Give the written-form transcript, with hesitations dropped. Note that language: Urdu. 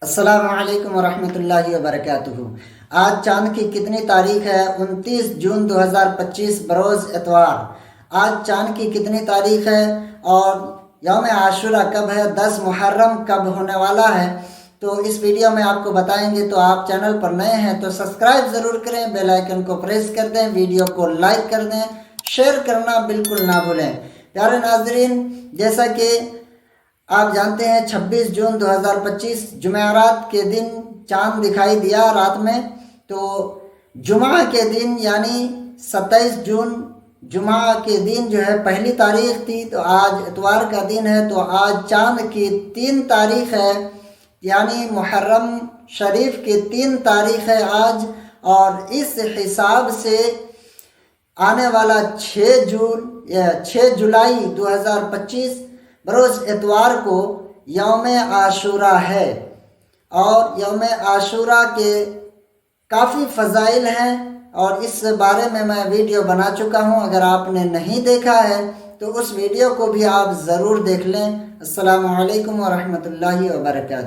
السلام علیکم ورحمۃ اللہ وبرکاتہ۔ آج چاند کی کتنی تاریخ ہے؟ 29 جون 2025 بروز اتوار۔ آج چاند کی کتنی تاریخ ہے اور یوم عاشورہ کب ہے، 10 محرم کب ہونے والا ہے، تو اس ویڈیو میں آپ کو بتائیں گے۔ تو آپ چینل پر نئے ہیں تو سبسکرائب ضرور کریں، بیل آئیکن کو پریس کر دیں، ویڈیو کو لائک کر دیں، شیئر کرنا بالکل نہ بھولیں۔ پیارے ناظرین، جیسا کہ آپ جانتے ہیں 26 جون 2025 جمعرات کے دن چاند دکھائی دیا رات میں۔ تو جمعہ کے دن یعنی 27 جون جمعہ کے دن جو ہے پہلی تاریخ تھی، تو آج اتوار کا دن ہے، تو آج چاند کی 3 تاریخ ہے، یعنی محرم شریف کی 3 تاریخ ہے آج۔ اور اس حساب سے آنے والا 6 جولائی 2025 بروز اتوار کو یوم عاشورہ ہے۔ اور یوم عاشورہ کے کافی فضائل ہیں اور اس بارے میں ویڈیو بنا چکا ہوں۔ اگر آپ نے نہیں دیکھا ہے تو اس ویڈیو کو بھی آپ ضرور دیکھ لیں۔ السلام علیکم ورحمۃ اللہ وبرکاتہ۔